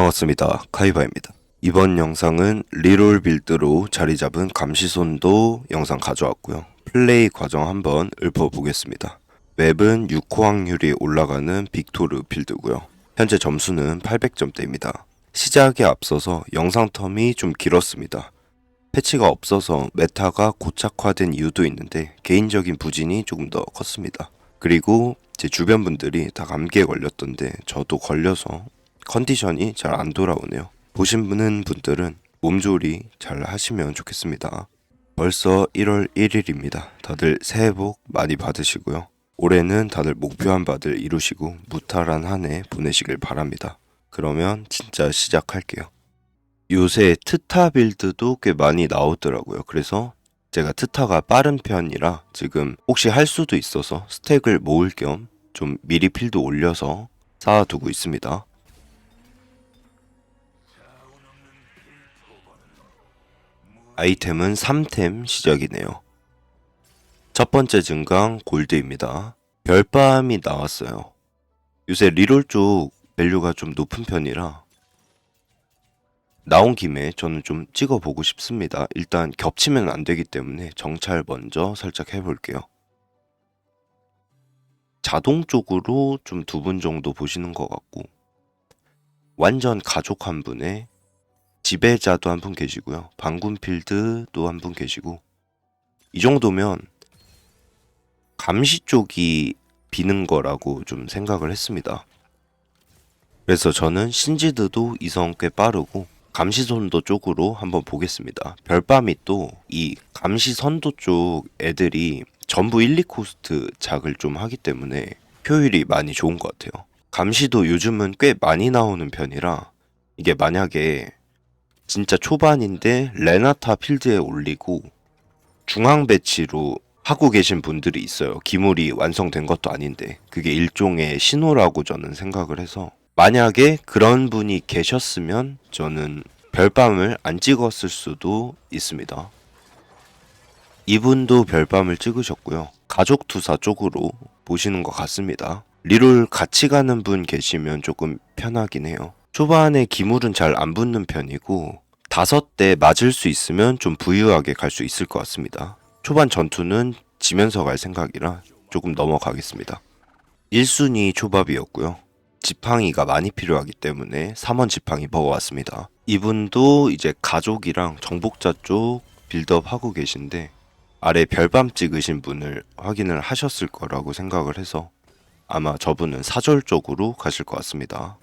반갑습니다. 카이바입니다. 이번 영상은 리롤 빌드로 자리 잡은 감시손도 영상 가져왔고요. 플레이 과정 한번 읊어보겠습니다. 맵은 6호 확률이 올라가는 빅토르 빌드고요. 현재 점수는 800점대입니다. 시작에 앞서서 영상 텀이 좀 길었습니다. 패치가 없어서 메타가 고착화된 이유도 있는데 개인적인 부진이 조금 더 컸습니다. 그리고 제 주변 분들이 다 감기에 걸렸던데 저도 걸려서 컨디션이 잘 안 돌아오네요. 보시는 분들은 몸조리 잘 하시면 좋겠습니다. 벌써 1월 1일입니다. 다들 새해 복 많이 받으시고요. 올해는 다들 목표한 바들 이루시고 무탈한 한 해 보내시길 바랍니다. 그러면 진짜 시작할게요. 요새 트타 빌드도 꽤 많이 나오더라고요. 그래서 제가 트타가 빠른 편이라 지금 혹시 할 수도 있어서 스택을 모을 겸 좀 미리 필드 올려서 쌓아두고 있습니다. 아이템은 3템 시작이네요. 첫 번째 증강 골드입니다. 별밤이 나왔어요. 요새 리롤 쪽 밸류가 좀 높은 편이라 나온 김에 저는 좀 찍어보고 싶습니다. 일단 겹치면 안 되기 때문에 정찰 먼저 살짝 해볼게요. 자동적으로 좀 2분 정도 보시는 것 같고 완전 가족 한 분에 지배자도 한 분 계시고요. 방군필드도 한 분 계시고 이 정도면 감시 쪽이 비는 거라고 좀 생각을 했습니다. 그래서 저는 신지드도 이성 꽤 빠르고 감시선도 쪽으로 한번 보겠습니다. 별밤이 또 이 감시선도 쪽 애들이 전부 1, 2코스트 작을 좀 하기 때문에 효율이 많이 좋은 것 같아요. 감시도 요즘은 꽤 많이 나오는 편이라 이게 만약에 진짜 초반인데 레나타 필드에 올리고 중앙 배치로 하고 계신 분들이 있어요. 기물이 완성된 것도 아닌데 그게 일종의 신호라고 저는 생각을 해서 만약에 그런 분이 계셨으면 저는 별밤을 안 찍었을 수도 있습니다. 이분도 별밤을 찍으셨고요. 가족 투사 쪽으로 보시는 것 같습니다. 리롤 같이 가는 분 계시면 조금 편하긴 해요. 초반에 기물은 잘 안 붙는 편이고 5대 맞을 수 있으면 좀 부유하게 갈 수 있을 것 같습니다. 초반 전투는 지면서 갈 생각이라 조금 넘어가겠습니다. 1순위 초밥이었고요. 지팡이가 많이 필요하기 때문에 3원 지팡이 먹어왔습니다. 이분도 이제 가족이랑 정복자 쪽 빌드업 하고 계신데 아래 별밤 찍으신 분을 확인을 하셨을 거라고 생각을 해서 아마 저분은 사절 쪽으로 가실 것 같습니다.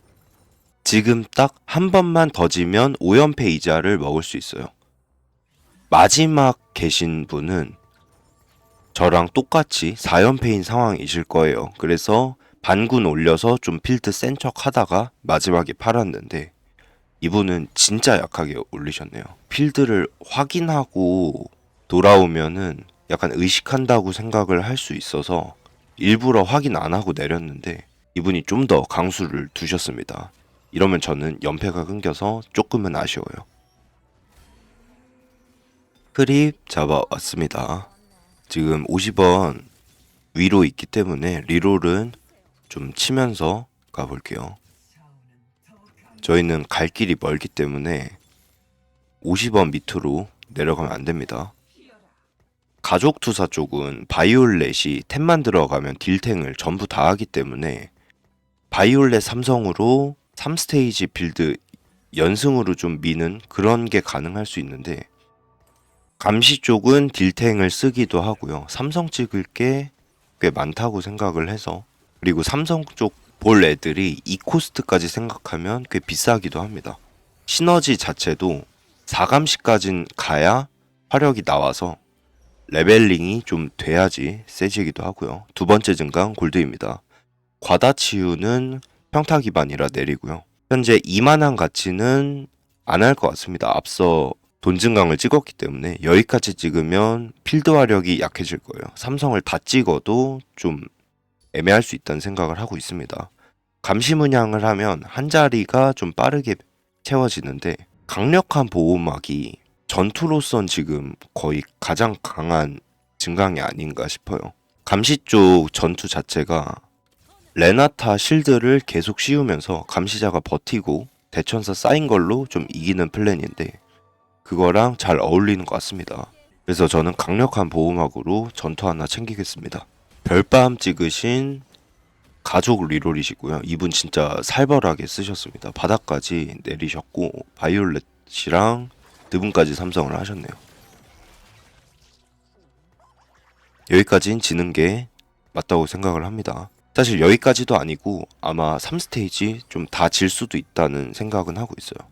지금 딱 한 번만 더 지면 5연패 이자를 먹을 수 있어요. 마지막 계신 분은 저랑 똑같이 4연패인 상황이실 거예요. 그래서 반군 올려서 좀 필드 센 척 하다가 마지막에 팔았는데 이분은 진짜 약하게 올리셨네요. 필드를 확인하고 돌아오면은 약간 의식한다고 생각을 할 수 있어서 일부러 확인 안 하고 내렸는데 이분이 좀 더 강수를 두셨습니다. 이러면 저는 연패가 끊겨서 조금은 아쉬워요. 크립 잡아왔습니다. 지금 50원 위로 있기 때문에 리롤은 좀 치면서 가볼게요. 저희는 갈 길이 멀기 때문에 50원 밑으로 내려가면 안 됩니다. 가족 투사 쪽은 바이올렛이 템만 들어가면 딜탱을 전부 다 하기 때문에 바이올렛 삼성으로 3스테이지 빌드 연승으로 좀 미는 그런 게 가능할 수 있는데 감시 쪽은 딜탱을 쓰기도 하고요. 삼성 찍을 게 꽤 많다고 생각을 해서 그리고 삼성 쪽 볼 애들이 2코스트까지 생각하면 꽤 비싸기도 합니다. 시너지 자체도 4감시까진 가야 화력이 나와서 레벨링이 좀 돼야지 세지기도 하고요. 두 번째 증강 골드입니다. 과다치유는 평타 기반이라 내리고요. 현재 2만한 가치는 안 할 것 같습니다. 앞서 돈 증강을 찍었기 때문에 여기까지 찍으면 필드 화력이 약해질 거예요. 삼성을 다 찍어도 좀 애매할 수 있다는 생각을 하고 있습니다. 감시 문양을 하면 한 자리가 좀 빠르게 채워지는데 강력한 보호막이 전투로선 지금 거의 가장 강한 증강이 아닌가 싶어요. 감시 쪽 전투 자체가 레나타 실드를 계속 씌우면서 감시자가 버티고 대천사 쌓인 걸로 좀 이기는 플랜인데 그거랑 잘 어울리는 것 같습니다. 그래서 저는 강력한 보호막으로 전투 하나 챙기겠습니다. 별밤 찍으신 가족 리롤이시고요. 이분 진짜 살벌하게 쓰셨습니다. 바닥까지 내리셨고 바이올렛이랑 드분까지 삼성을 하셨네요. 여기까지는 지는 게 맞다고 생각을 합니다. 사실 여기까지도 아니고 아마 3스테이지 좀 다 질 수도 있다는 생각은 하고 있어요.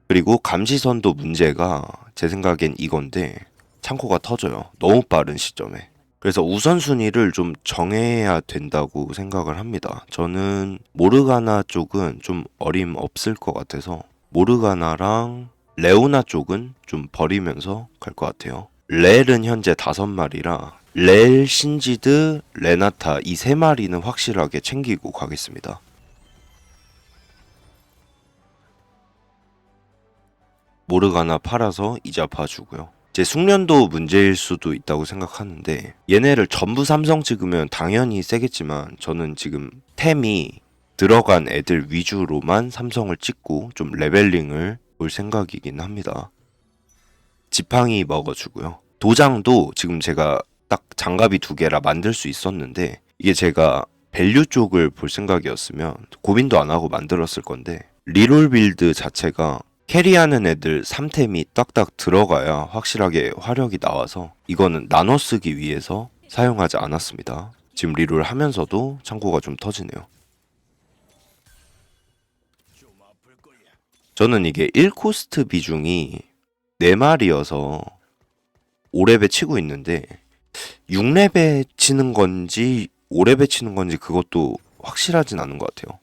그리고 감시선도 문제가 제 생각엔 이건데 창고가 터져요. 너무 빠른 시점에. 그래서 우선순위를 좀 정해야 된다고 생각을 합니다. 저는 모르가나 쪽은 좀 어림없을 것 같아서 모르가나랑 레오나 쪽은 좀 버리면서 갈 것 같아요. 렐은 현재 5마리라 렐, 신지드, 레나타 이 3마리는 확실하게 챙기고 가겠습니다. 모르가나 팔아서 이자 봐주고요. 제 숙련도 문제일 수도 있다고 생각하는데 얘네를 전부 삼성 찍으면 당연히 세겠지만 저는 지금 템이 들어간 애들 위주로만 삼성을 찍고 좀 레벨링을 볼 생각이긴 합니다. 지팡이 먹어주고요. 도장도 지금 제가 딱 장갑이 2개라 만들 수 있었는데 이게 제가 밸류 쪽을 볼 생각이었으면 고민도 안 하고 만들었을 건데 리롤 빌드 자체가 캐리하는 애들 3템이 딱딱 들어가야 확실하게 화력이 나와서 이거는 나눠 쓰기 위해서 사용하지 않았습니다. 지금 리롤 하면서도 창고가 좀 터지네요. 저는 이게 1코스트 비중이 4마리여서 5레벨 치고 있는데 6레벨 치는 건지 5레벨 치는 건지 그것도 확실하진 않은 것 같아요.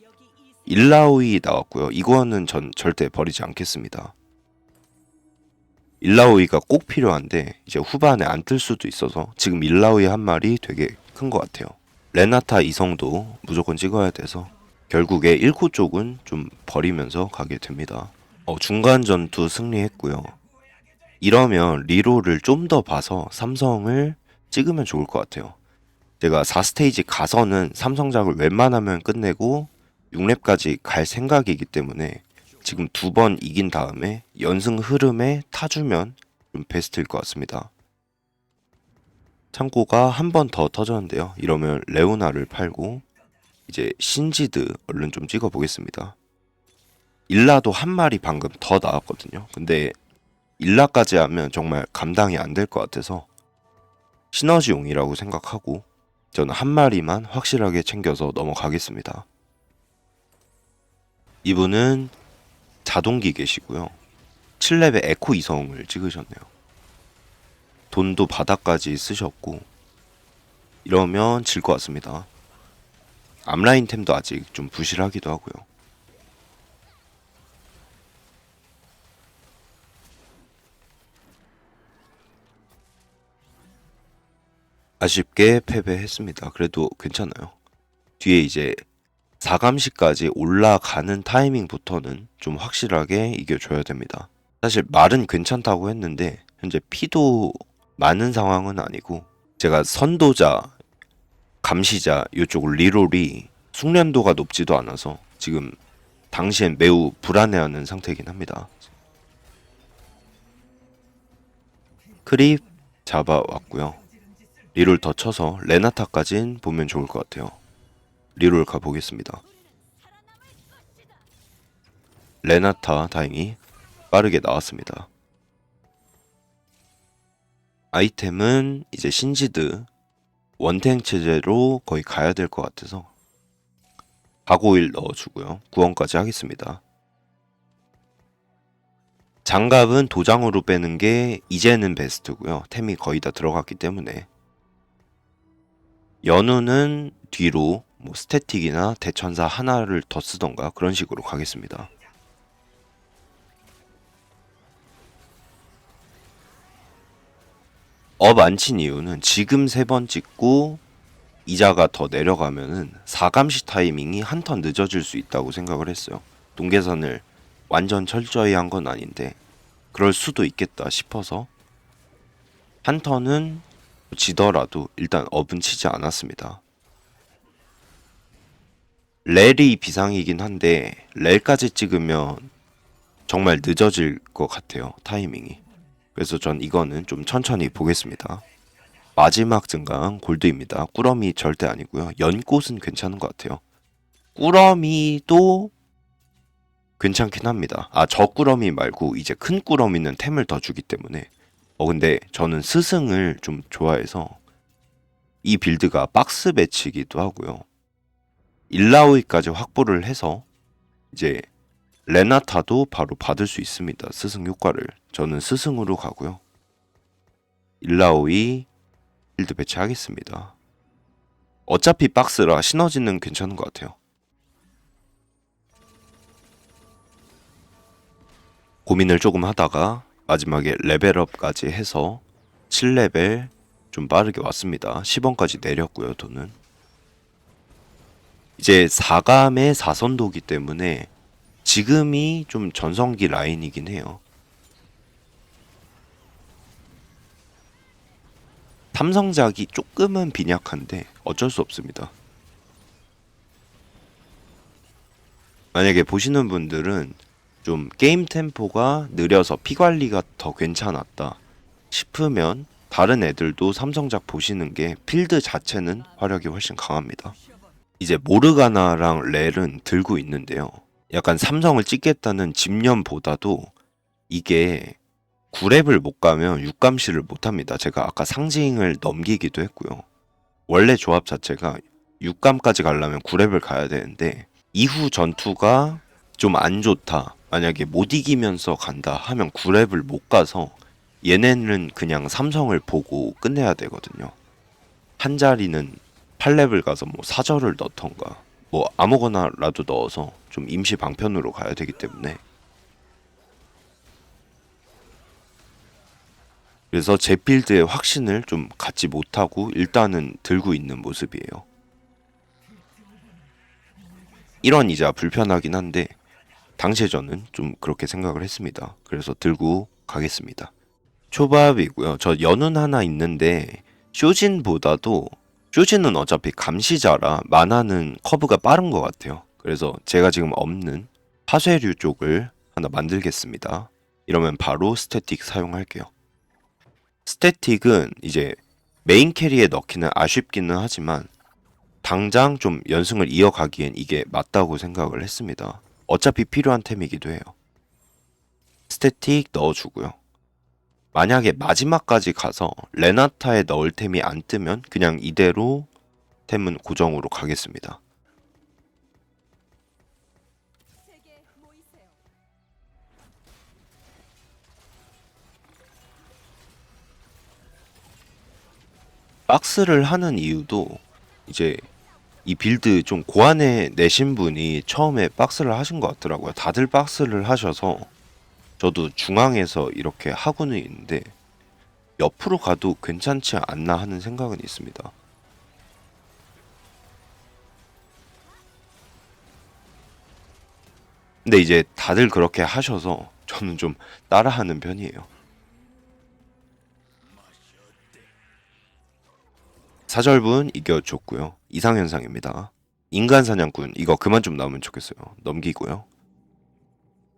일라오이 나왔고요. 이거는 전 절대 버리지 않겠습니다. 일라오이가 꼭 필요한데 이제 후반에 안 뜰 수도 있어서 지금 일라오이 한 마리 되게 큰 것 같아요. 레나타 이성도 무조건 찍어야 돼서 결국에 1코 쪽은 좀 버리면서 가게 됩니다. 중간 전투 승리했고요. 이러면 리롤을 좀 더 봐서 삼성을 찍으면 좋을 것 같아요. 제가 4스테이지 가서는 삼성작을 웬만하면 끝내고 6렙까지 갈 생각이기 때문에 지금 2번 이긴 다음에 연승 흐름에 타주면 좀 베스트일 것 같습니다. 창고가 한 번 더 터졌는데요. 이러면 레오나를 팔고 이제 신지드 얼른 좀 찍어 보겠습니다. 일라도 한 마리 방금 더 나왔거든요. 근데 일라까지 하면 정말 감당이 안 될 것 같아서 시너지용이라고 생각하고 저는 한 마리만 확실하게 챙겨서 넘어가겠습니다. 이분은 자동기 계시고요. 7레벨 에코 이성을 찍으셨네요. 돈도 바닥까지 쓰셨고 이러면 질 것 같습니다. 앞라인 템도 아직 좀 부실하기도 하고요. 아쉽게 패배했습니다. 그래도 괜찮아요. 뒤에 이제 4감시까지 올라가는 타이밍부터는 좀 확실하게 이겨줘야 됩니다. 사실 말은 괜찮다고 했는데 현재 피도 많은 상황은 아니고 제가 선도자, 감시자 이쪽 리롤이 숙련도가 높지도 않아서 지금 당시엔 매우 불안해하는 상태이긴 합니다. 크립 잡아왔고요. 리롤 더 쳐서 레나타까진 보면 좋을 것 같아요. 리롤 가보겠습니다. 레나타 다행히 빠르게 나왔습니다. 아이템은 이제 신지드 원탱 체제로 거의 가야 될 것 같아서 가고일 넣어주고요. 구원까지 하겠습니다. 장갑은 도장으로 빼는 게 이제는 베스트고요. 템이 거의 다 들어갔기 때문에 연우는 뒤로 뭐 스태틱이나 대천사 하나를 더 쓰던가 그런 식으로 가겠습니다. 업 안 친 이유는 지금 3번 찍고 이자가 더 내려가면은 4감시 타이밍이 한 턴 늦어질 수 있다고 생각을 했어요. 동계선을 완전 철저히 한 건 아닌데 그럴 수도 있겠다 싶어서 한 턴은 지더라도 일단 업은 치지 않았습니다. 렐이 비상이긴 한데 렐까지 찍으면 정말 늦어질 것 같아요. 타이밍이. 그래서 전 이거는 좀 천천히 보겠습니다. 마지막 증강 골드입니다. 꾸러미 절대 아니고요. 연꽃은 괜찮은 것 같아요. 꾸러미도 괜찮긴 합니다. 아, 저 꾸러미 말고 이제 큰 꾸러미는 템을 더 주기 때문에. 근데 저는 스승을 좀 좋아해서 이 빌드가 박스 매치기도 하고요. 일라오이까지 확보를 해서 이제 레나타도 바로 받을 수 있습니다. 스승 효과를. 저는 스승으로 가고요. 일라오이 빌드 배치하겠습니다. 어차피 박스라 시너지는 괜찮은 것 같아요. 고민을 조금 하다가 마지막에 레벨업까지 해서 7레벨 좀 빠르게 왔습니다. 10원까지 내렸고요, 돈은. 이제 4감의 4선도기 때문에 지금이 좀 전성기 라인이긴 해요. 삼성작이 조금은 빈약한데 어쩔 수 없습니다. 만약에 보시는 분들은 좀 게임 템포가 느려서 피 관리가 더 괜찮았다 싶으면 다른 애들도 삼성작 보시는 게 필드 자체는 화력이 훨씬 강합니다. 이제 모르가나랑 렐은 들고 있는데요. 약간 삼성을 찍겠다는 집념보다도 이게 9렙을 못 가면 6감시를 못 합니다. 제가 아까 상징을 넘기기도 했고요. 원래 조합 자체가 6감까지 가려면 9렙을 가야 되는데 이후 전투가 좀 안 좋다. 만약에 못 이기면서 간다 하면 9렙을 못 가서 얘네는 그냥 삼성을 보고 끝내야 되거든요. 한 자리는 8렙을 가서 뭐 사절을 넣던가 뭐 아무거나라도 넣어서 좀 임시 방편으로 가야 되기 때문에 그래서 제 필드의 확신을 좀 갖지 못하고 일단은 들고 있는 모습이에요. 이런 이자 불편하긴 한데 당시에 저는 좀 그렇게 생각을 했습니다. 그래서 들고 가겠습니다. 초밥이고요. 저 연운 하나 있는데 쇼진보다도 쇼진은 어차피 감시자라 만화는 커브가 빠른 것 같아요. 그래서 제가 지금 없는 파쇄류 쪽을 하나 만들겠습니다. 이러면 바로 스태틱 사용할게요. 스태틱은 이제 메인 캐리에 넣기는 아쉽기는 하지만 당장 좀 연승을 이어가기엔 이게 맞다고 생각을 했습니다. 어차피 필요한 템이기도 해요. 스태틱 넣어주고요. 만약에 마지막까지 가서 레나타에 넣을 템이 안 뜨면 그냥 이대로 템은 고정으로 가겠습니다. 박스를 하는 이유도 이제 이 빌드 좀 고안해 내신 분이 처음에 박스를 하신 것 같더라고요. 다들 박스를 하셔서 저도 중앙에서 이렇게 하고는 있는데 옆으로 가도 괜찮지 않나 하는 생각은 있습니다. 근데 이제 다들 그렇게 하셔서 저는 좀 따라하는 편이에요. 사절분 이겨줬고요. 이상현상입니다. 인간 사냥꾼 이거 그만 좀 나오면 좋겠어요. 넘기고요.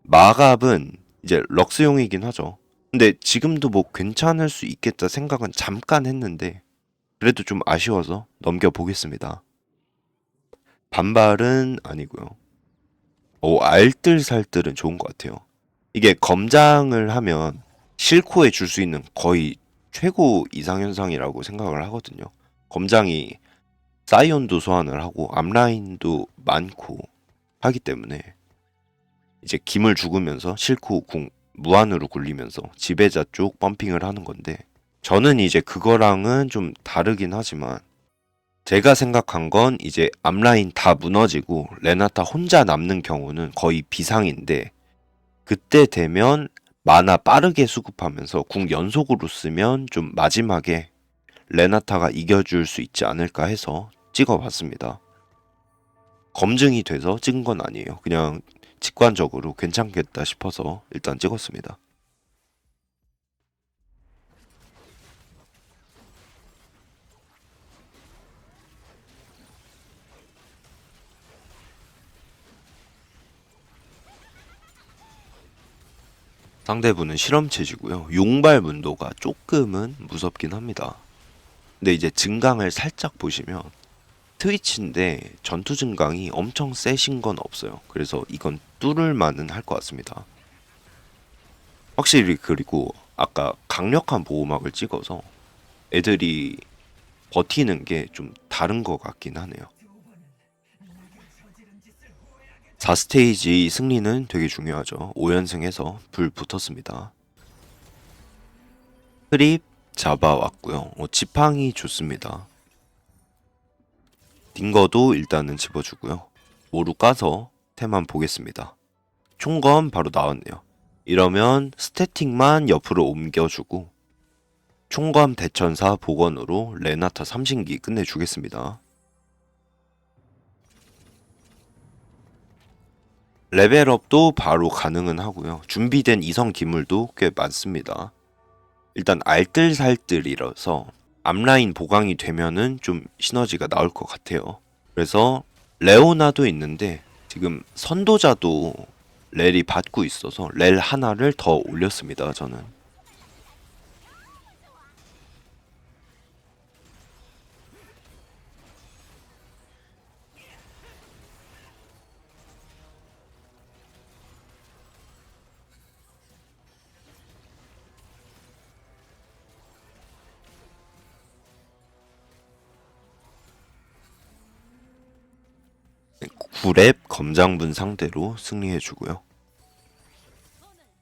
마갑은 이제 럭스용이긴 하죠. 근데 지금도 뭐 괜찮을 수 있겠다 생각은 잠깐 했는데 그래도 좀 아쉬워서 넘겨보겠습니다. 반발은 아니고요. 알뜰살뜰은 좋은 것 같아요. 이게 검장을 하면 실코에 줄 수 있는 거의 최고 이상현상이라고 생각을 하거든요. 검장이 사이온도 소환을 하고 앞라인도 많고 하기 때문에 이제 김을 죽으면서 실코 궁 무한으로 굴리면서 지배자 쪽 펌핑을 하는 건데 저는 이제 그거랑은 좀 다르긴 하지만 제가 생각한 건 이제 앞라인 다 무너지고 레나타 혼자 남는 경우는 거의 비상인데 그때 되면 마나 빠르게 수급하면서 궁 연속으로 쓰면 좀 마지막에 레나타가 이겨줄 수 있지 않을까 해서 찍어봤습니다. 검증이 돼서 찍은 건 아니에요. 그냥 직관적으로 괜찮겠다 싶어서 일단 찍었습니다. 상대분은 실험체지고요. 용발 문도가 조금은 무섭긴 합니다. 근데 이제 증강을 살짝 보시면 트위치인데 전투 증강이 엄청 세신 건 없어요. 그래서 이건 뚫을 만은 할 것 같습니다. 확실히 그리고 아까 강력한 보호막을 찍어서 애들이 버티는 게 좀 다른 것 같긴 하네요. 4스테이지 승리는 되게 중요하죠. 5연승해서 불 붙었습니다. 크립 잡아왔고요. 지팡이 좋습니다. 딩거도 일단은 집어주고요. 모루 까서 테만 보겠습니다. 총검 바로 나왔네요. 이러면 스태틱만 옆으로 옮겨주고 총검 대천사 복원으로 레나타 3신기 끝내주겠습니다. 레벨업도 바로 가능은 하고요. 준비된 이성 기물도 꽤 많습니다. 일단 알뜰살뜰이라서 앞라인 보강이 되면은 좀 시너지가 나올 것 같아요. 그래서 레오나도 있는데 지금 선도자도 렐이 받고 있어서 렐 하나를 더 올렸습니다. 저는. 구랩 검장분 상대로 승리해주고요.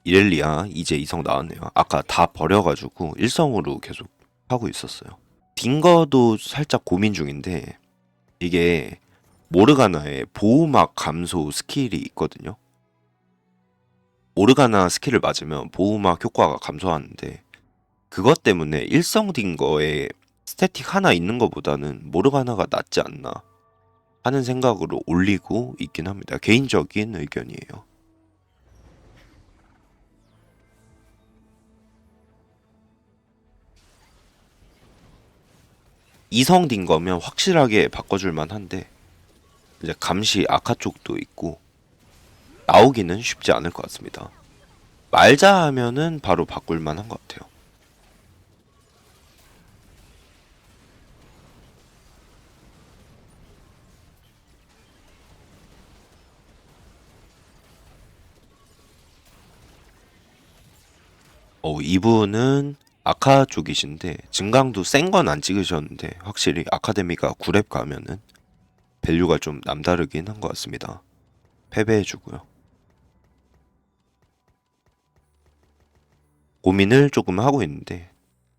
이렐리아 이제 이성 나왔네요. 아까 다 버려가지고 일성으로 계속 하고 있었어요. 딩거도 살짝 고민 중인데 이게 모르가나의 보호막 감소 스킬이 있거든요. 모르가나 스킬을 맞으면 보호막 효과가 감소하는데 그것 때문에 일성 딩거에 스태틱 하나 있는 것보다는 모르가나가 낫지 않나 하는 생각으로 올리고 있긴 합니다. 개인적인 의견이에요. 이성 딩거면 확실하게 바꿔줄만 한데 이제 감시 아카 쪽도 있고 나오기는 쉽지 않을 것 같습니다. 말자 하면은 바로 바꿀만 한 것 같아요. 이분은 아카 쪽이신데 증강도 센 건 안 찍으셨는데 확실히 아카데미가 9렙 가면은 밸류가 좀 남다르긴 한 것 같습니다. 패배해주고요. 고민을 조금 하고 있는데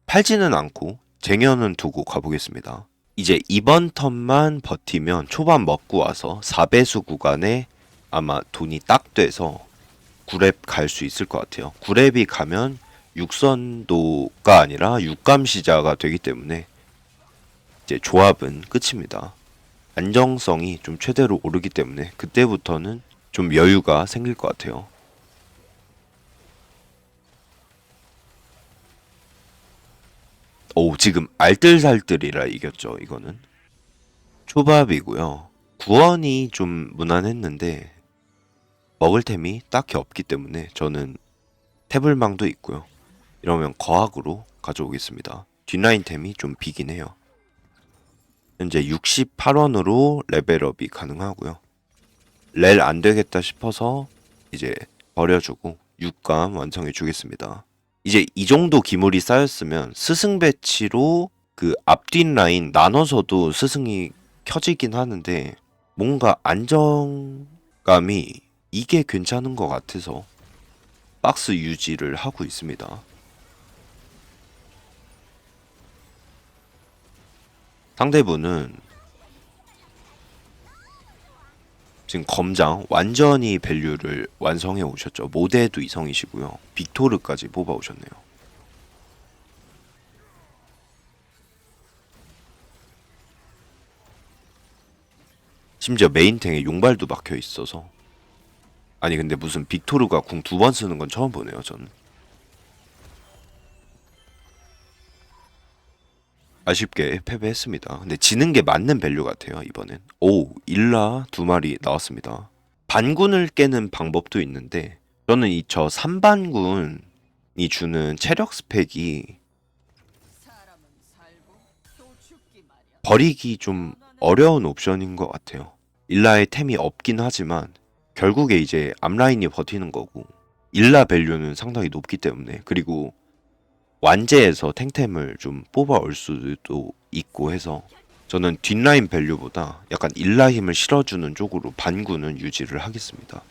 팔지는 않고 쟁여는 두고 가보겠습니다. 이제 이번 턴만 버티면 초반 먹고 와서 4배수 구간에 아마 돈이 딱 돼서 9렙 갈 수 있을 것 같아요. 9렙이 가면 육선도가 아니라 육감시자가 되기 때문에 이제 조합은 끝입니다. 안정성이 좀 최대로 오르기 때문에 그때부터는 좀 여유가 생길 것 같아요. 지금 알뜰살뜰이라 이겼죠, 이거는. 초밥이고요. 구원이 좀 무난했는데 먹을 템이 딱히 없기 때문에 저는 태블망도 있고요. 이러면 거학으로 가져오겠습니다. 뒷라인 템이 좀 비긴 해요. 현재 68원으로 레벨업이 가능하고요. 렐 안되겠다 싶어서 이제 버려주고 6감 완성해 주겠습니다. 이제 이 정도 기물이 쌓였으면 스승 배치로 그 앞뒷 라인 나눠서도 스승이 켜지긴 하는데 뭔가 안정감이 이게 괜찮은 것 같아서 박스 유지를 하고 있습니다. 상대분은 지금 검장 완전히 밸류를 완성해 오셨죠. 모대도 이성이시고요. 빅토르까지 뽑아 오셨네요. 심지어 메인탱에 용발도 막혀 있어서 아니 근데 무슨 빅토르가 궁 2번 쓰는 건 처음 보네요. 저는 아쉽게 패배했습니다. 근데 지는 게 맞는 밸류 같아요. 이번엔 일라 2마리 나왔습니다. 반군을 깨는 방법도 있는데 저는 이 저 3반군이 주는 체력 스펙이 버리기 좀 어려운 옵션인 것 같아요. 일라의 템이 없긴 하지만 결국에 이제 앞라인이 버티는 거고 일라 밸류는 상당히 높기 때문에, 그리고 완제에서 탱템을 좀 뽑아올 수도 있고 해서 저는 뒷라인 밸류보다 약간 일라 힘을 실어주는 쪽으로 반구는 유지를 하겠습니다.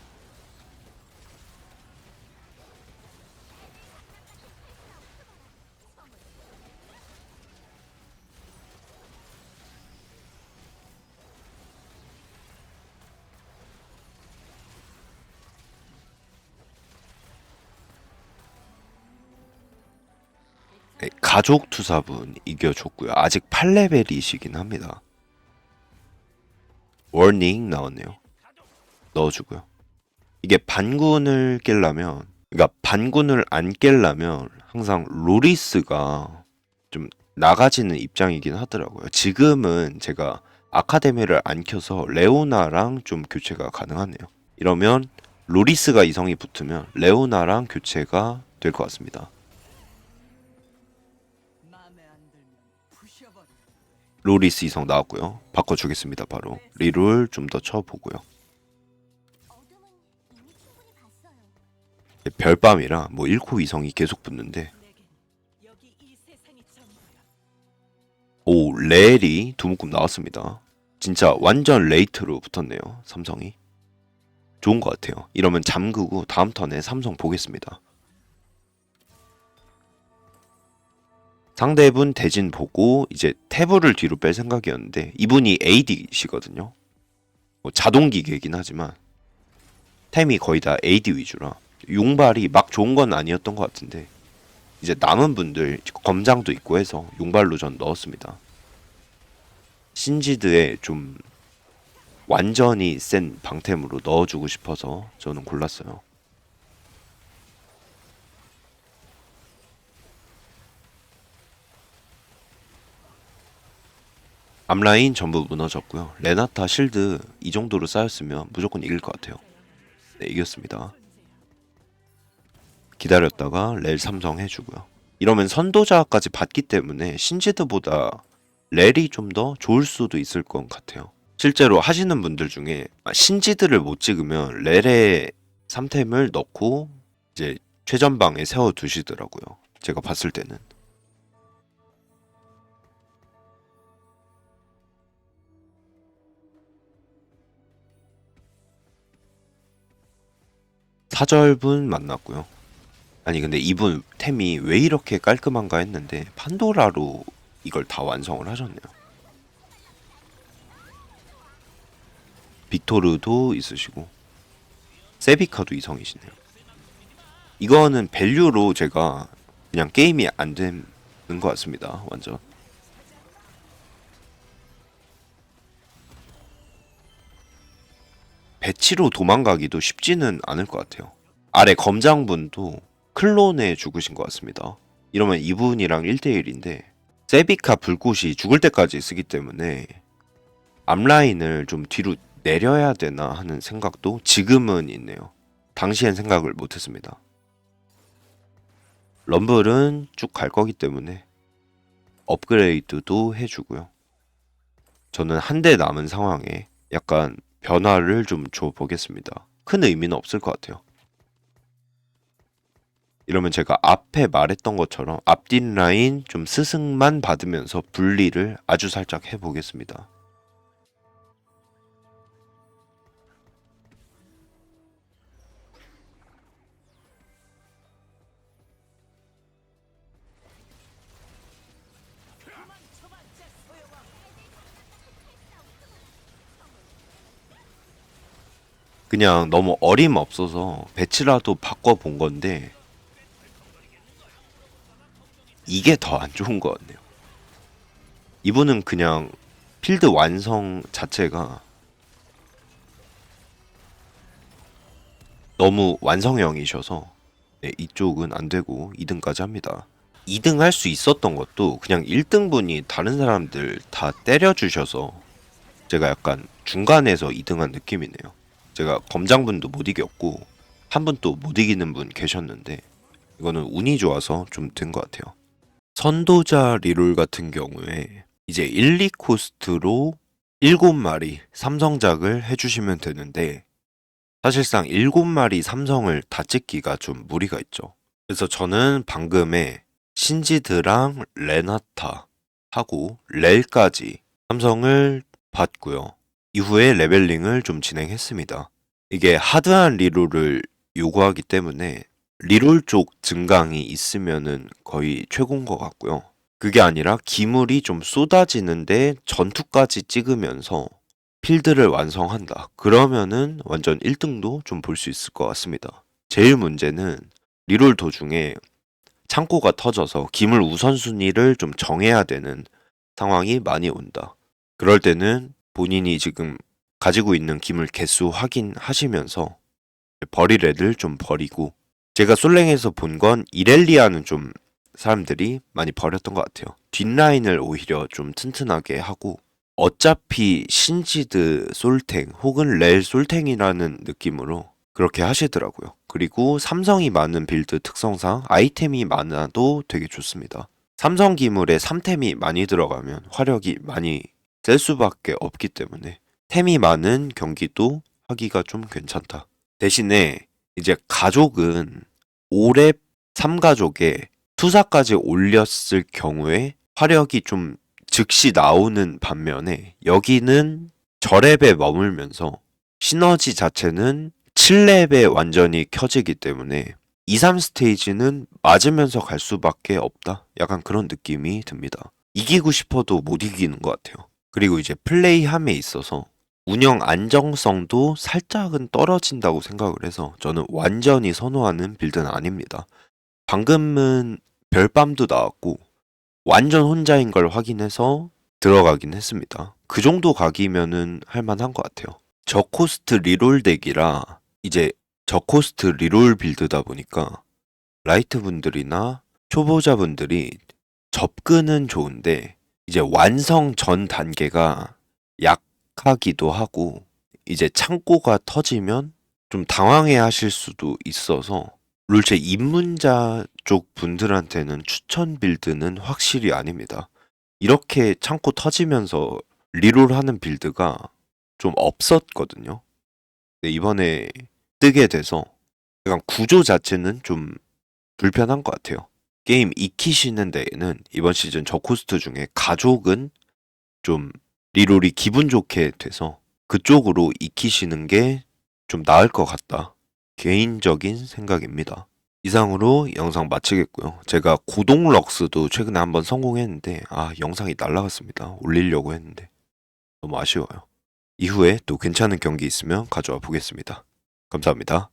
네, 가족 투사분 이겨줬고요. 아직 8레벨이시긴 합니다. 워닝 나왔네요. 넣어주고요. 이게 반군을 깰려면, 그러니까 반군을 안 깰려면 항상 로리스가 좀 나가지는 입장이긴 하더라고요. 지금은 제가 아카데미를 안 켜서 레오나랑 좀 교체가 가능하네요. 이러면 로리스가 이성이 붙으면 레오나랑 교체가 될 것 같습니다. 로리스 이성 나왔고요. 바꿔주겠습니다. 바로 리롤 좀 더 쳐보고요. 별밤이라 뭐 1코 이성이 계속 붙는데, 오 레일이 두 묶음 나왔습니다. 진짜 완전 레이트로 붙었네요. 삼성이 좋은 것 같아요. 이러면 잠그고 다음 턴에 삼성 보겠습니다. 상대분 대진 보고 이제 태브를 뒤로 뺄 생각이었는데 이분이 AD시거든요. 뭐 자동 기계이긴 하지만 템이 거의 다 AD 위주라 용발이 막 좋은 건 아니었던 것 같은데, 이제 남은 분들 검장도 있고 해서 용발로 전 넣었습니다. 신지드에 좀 완전히 센 방템으로 넣어주고 싶어서 저는 골랐어요. 앞라인 전부 무너졌고요. 레나타 실드 이 정도로 쌓였으면 무조건 이길 것 같아요. 네, 이겼습니다. 기다렸다가 렐 삼성 해주고요. 이러면 선도자까지 받기 때문에 신지드보다 렐이 좀 더 좋을 수도 있을 것 같아요. 실제로 하시는 분들 중에 신지드를 못 찍으면 렐에 3템을 넣고 이제 최전방에 세워 두시더라고요. 제가 봤을 때는. 사절분 만났고요. 아니 근데 이분 템이 왜 이렇게 깔끔한가 했는데 판도라로 이걸 다 완성을 하셨네요. 빅토르도 있으시고 세비카도 이성이시네요. 이거는 밸류로 제가 그냥 게임이 안 되는 것 같습니다. 완전. 배치로 도망가기도 쉽지는 않을 것 같아요. 아래 검장분도 클론에 죽으신 것 같습니다. 이러면 이분이랑 1대1인데 세비카 불꽃이 죽을 때까지 쓰기 때문에 앞라인을 좀 뒤로 내려야 되나 하는 생각도 지금은 있네요. 당시엔 생각을 못했습니다. 럼블은 쭉 갈 거기 때문에 업그레이드도 해주고요. 저는 한 대 남은 상황에 약간 변화를 좀 줘보겠습니다. 큰 의미는 없을 것 같아요. 이러면 제가 앞에 말했던 것처럼 앞뒷 라인 좀 스승만 받으면서 분리를 아주 살짝 해보겠습니다. 그냥 너무 어림없어서 배치라도 바꿔본 건데 이게 더 안 좋은 것 같네요. 이분은 그냥 필드 완성 자체가 너무 완성형이셔서 네, 이쪽은 안 되고 2등까지 합니다. 2등 할 수 있었던 것도 그냥 1등분이 다른 사람들 다 때려주셔서 제가 약간 중간에서 2등한 느낌이네요. 제가 검장분도 못 이겼고 한 분 또 못 이기는 분 계셨는데 이거는 운이 좋아서 좀 된 것 같아요. 선도자 리롤 같은 경우에 이제 1, 2코스트로 7마리 삼성작을 해주시면 되는데 사실상 7마리 삼성을 다 찍기가 좀 무리가 있죠. 그래서 저는 방금에 신지드랑 레나타 하고 렐까지 삼성을 받고요. 이후에 레벨링을 좀 진행했습니다. 이게 하드한 리롤을 요구하기 때문에 리롤 쪽 증강이 있으면은 거의 최고인 것 같고요. 그게 아니라 기물이 좀 쏟아지는데 전투까지 찍으면서 필드를 완성한다. 그러면은 완전 1등도 좀 볼 수 있을 것 같습니다. 제일 문제는 리롤 도중에 창고가 터져서 기물 우선순위를 좀 정해야 되는 상황이 많이 온다. 그럴 때는 본인이 지금 가지고 있는 기물 개수 확인하시면서 버릴 애들 좀 버리고 제가 솔랭에서 본 건 이렐리아는 좀 사람들이 많이 버렸던 것 같아요. 뒷라인을 오히려 좀 튼튼하게 하고 어차피 신지드 솔탱 혹은 렐 솔탱이라는 느낌으로 그렇게 하시더라고요. 그리고 삼성이 많은 빌드 특성상 아이템이 많아도 되게 좋습니다. 삼성 기물에 3템이 많이 들어가면 화력이 많이 셀 수밖에 없기 때문에 템이 많은 경기도 하기가 좀 괜찮다. 대신에 이제 가족은 5렙 3가족에 투사까지 올렸을 경우에 화력이 좀 즉시 나오는 반면에 여기는 저렙에 머물면서 시너지 자체는 7렙에 완전히 켜지기 때문에 2, 3스테이지는 맞으면서 갈 수밖에 없다. 약간 그런 느낌이 듭니다. 이기고 싶어도 못 이기는 것 같아요. 그리고 이제 플레이함에 있어서 운영 안정성도 살짝은 떨어진다고 생각을 해서 저는 완전히 선호하는 빌드는 아닙니다. 방금은 별밤도 나왔고 완전 혼자인 걸 확인해서 들어가긴 했습니다. 그 정도 각이면은 할만한 것 같아요. 저코스트 리롤 덱이라 이제 저코스트 리롤 빌드다 보니까 라이트 분들이나 초보자 분들이 접근은 좋은데 이제 완성 전 단계가 약하기도 하고 이제 창고가 터지면 좀 당황해 하실 수도 있어서 룰체 입문자 쪽 분들한테는 추천 빌드는 확실히 아닙니다. 이렇게 창고 터지면서 리롤 하는 빌드가 좀 없었거든요. 근데 이번에 뜨게 돼서 약간 구조 자체는 좀 불편한 것 같아요. 게임 익히시는 데에는 이번 시즌 저코스트 중에 가족은 좀 리롤이 기분 좋게 돼서 그쪽으로 익히시는 게 좀 나을 것 같다. 개인적인 생각입니다. 이상으로 영상 마치겠고요. 제가 고동 럭스도 최근에 한번 성공했는데 영상이 날라갔습니다. 올리려고 했는데 너무 아쉬워요. 이후에 또 괜찮은 경기 있으면 가져와 보겠습니다. 감사합니다.